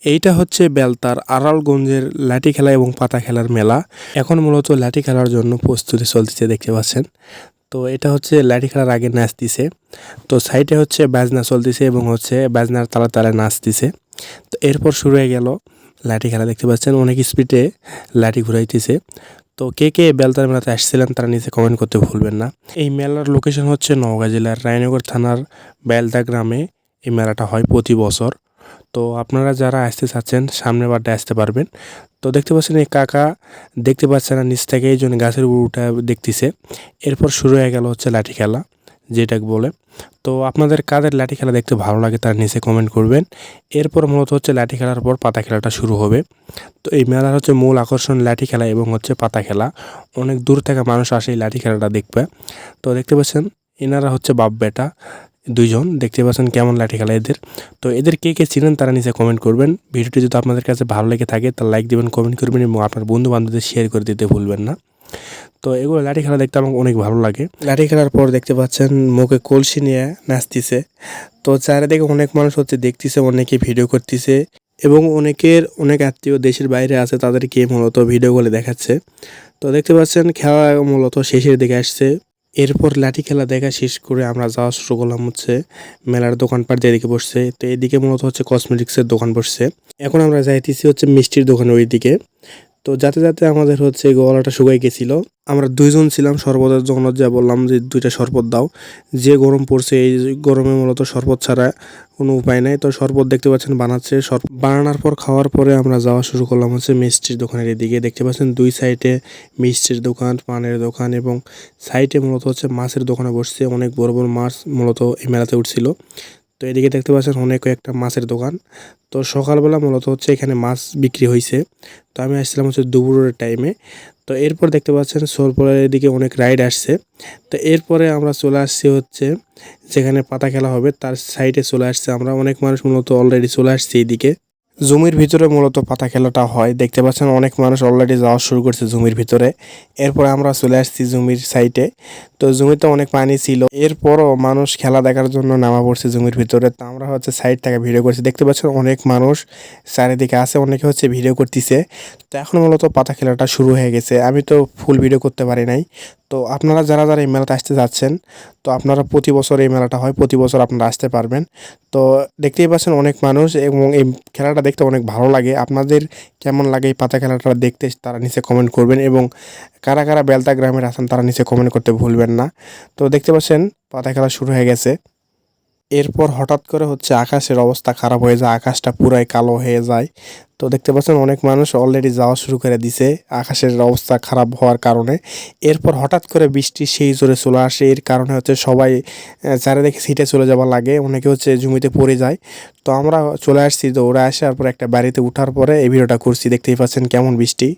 এইটা হচ্ছে বেলতার আড়ালগঞ্জের লাঠি খেলা এবং পাতা খেলার মেলা। এখন মূলত লাঠি খেলার জন্য প্রস্তুতি চলতেছে দেখতে পাচ্ছেন। তো এটা হচ্ছে লাঠি খেলার আগে নাচতিছে। তো সাইডে হচ্ছে বাজনা চলতেছে এবং হচ্ছে বাজনার তালে তালে নাচতেছে। তো এরপর শুরু হয়ে গেল লাঠি খেলা দেখতে পাচ্ছেন, অনেক স্পিডে লাঠি ঘুরাইতেছে। তো কে কে বেলতার মেলাতে আসছিলেন তারা নিচে কমেন্ট করতে ভুলবেন না। এই মেলার লোকেশন হচ্ছে নওগাঁ জেলার রায়নগর থানার বেলদা গ্রামে এই মেলাটা হয় প্রতি বছর। তো আপনারা যারা আসতে চাচ্ছেন সামনের বারটা আসতে পারবেন। তো দেখতে পাচ্ছেন এই কাকা দেখতে পাচ্ছেন না, নিচ থেকে এই জন্য গাছের উপর উঠে দেখতেছে। এরপর শুরু হয়ে গেল হচ্ছে লাঠি খেলা যেটাকে বলে। তো আপনাদের কাদের লাঠি খেলা দেখতে ভালো লাগে তার নিচে কমেন্ট করবেন। এরপর মূলত হচ্ছে লাঠি খেলার পর পাতা খেলাটা শুরু হবে। তো এই মেলার হচ্ছে মূল আকর্ষণ লাঠি খেলা এবং হচ্ছে পাতা খেলা। অনেক দূর থেকে মানুষ আসে এই লাঠি খেলাটা দেখবে। তো দেখতে পাচ্ছেন এনারা হচ্ছে বাপ বেটা দুইজন, দেখতে পাচ্ছেন কেমন লাঠি খেলা এদের। তো এদের কে কে চিনেন তারা নিচে কমেন্ট করবেন। ভিডিওটি যদি আপনাদের কাছে ভালো লেগে থাকে তাহলে লাইক দিবেন, কমেন্ট করবেন এবং আপনার বন্ধু বান্ধবদের শেয়ার করে দিতে ভুলবেন না। তো এগুলো লাঠি খেলা দেখতে আমার অনেক ভালো লাগে। লাঠি খেলার পর দেখতে পাচ্ছেন মুখে কলসি নিয়ে নাচতেছে। তো চারিদিকে অনেক মানুষ হচ্ছে দেখতেছে, অনেকে ভিডিও করতেছে এবং অনেকের অনেক আত্মীয় দেশের বাইরে আছে তাদেরকে মূলত ভিডিও কলে দেখাচ্ছে। তো দেখতে পাচ্ছেন খেলা মূলত শেষের দিকে আসছে। এরপর লাঠি খেলা দেখা শেষ করে আমরা যাওয়া শুরু করলাম হচ্ছে মেলার দোকানপাট যেদিকে বসছে। তো এদিকে মূলত হচ্ছে কসমেটিক্সের দোকান বসছে। এখন আমরা যাইতেছি হচ্ছে মিষ্টির দোকান ওই দিকে। তো যাতে যাতে আমাদের হচ্ছে গলাটা শুকাই গেছিল। আমরা দুইজন ছিলাম, শরবতের জন্য যা বললাম যে 2টা শরবত দাও। যে গরম পড়ছে এই গরমে মূলত শরবত ছাড়া কোনো উপায় নাই। তো শরবত দেখতে পাচ্ছেন বানাচ্ছে। বানানোর পর খাওয়ার পরে আমরা যাওয়া শুরু করলাম হচ্ছে মিষ্টির দোকানের এদিকে। দেখতে পাচ্ছেন দুই সাইডে মিষ্টির দোকান, পানের দোকান এবং সাইডে মূলত হচ্ছে মাছের দোকানে বসছে। অনেক বড় বড় মাছ মূলত এই মেলাতে উঠছিল। তো এদিকে দেখতে পাচ্ছেন অনেক কয়েকটা মাছের দোকান। তো সকালবেলা মূলত হচ্ছে এখানে মাছ বিক্রি হয়েছে। তো আমি আসছিলাম হচ্ছে দুপুরের টাইমে। তো এরপর দেখতে পাচ্ছেন সোলপুরের এদিকে অনেক রাইড আসছে। তো এরপরে আমরা চলে আসছি হচ্ছে যেখানে পাতা খেলা হবে তার সাইডে চলে আসছে আমরা। অনেক মানুষ মূলত অলরেডি চলে আসছে এইদিকে। জমির ভিতরে মূলত পাতা খেলাটা হয়, দেখতে পাচ্ছেন অনেক মানুষ অলরেডি যাওয়া শুরু করছে জমির ভিতরে। এরপরে আমরা চলে আসছি জমির সাইডে। তো জমিতে অনেক পানি ছিল, এরপরও মানুষ খেলা দেখার জন্য নামা পড়ছে জমির ভিতরে। তো আমরা হচ্ছে সাইড থেকে ভিডিও করছি, দেখতে পাচ্ছেন অনেক মানুষ চারিদিকে আছে, অনেকে হচ্ছে ভিডিও করতেছে। তো এখন মূলত পাতা খেলাটা শুরু হয়ে গেছে। আমি তো ফুল ভিডিও করতে পারি নাই। তো আপনারা যারা যারা এই মেলাতে আসতে যাচ্ছেন, তো আপনারা প্রতি বছর এই মেলাটা হয়, প্রতি বছর আপনারা আসতে পারবেন। তো দেখতেই পাচ্ছেন অনেক মানুষ এবং এই খেলাটা দেখতে অনেক ভালো লাগে। আপনাদের কেমন লাগে এই পাতা খেলাটা দেখতে তারা নিচে কমেন্ট করবেন এবং কারা কারা বেলতা গ্রামের আছেন তারা নিচে কমেন্ট করতে ভুলবেন না। তো দেখতে পাচ্ছেন পাতা খেলা শুরু হয়ে গেছে। এরপর হঠাৎ করে হচ্ছে আকাশের অবস্থা খারাপ হয়ে যায়, আকাশটা পুরাই কালো হয়ে যায়। তো দেখতে পাচ্ছেন অনেক মানুষ অলরেডি যাওয়া শুরু করে দিছে আকাশের অবস্থা খারাপ হওয়ার কারণে। এরপর হঠাৎ করে বৃষ্টি সেই জোরে চলে আসে, এর কারণে হচ্ছে সবাই চারিদিকে ছিটে চলে যাওয়া লাগে, অনেকে হচ্ছে জমিতে পড়ে যায়। তো আমরা চলে আসছি, তো ওরা আসার পর একটা বাড়িতে উঠার পরে এই ভিডিওটা করছি। দেখতেই পাচ্ছেন কেমন বৃষ্টি।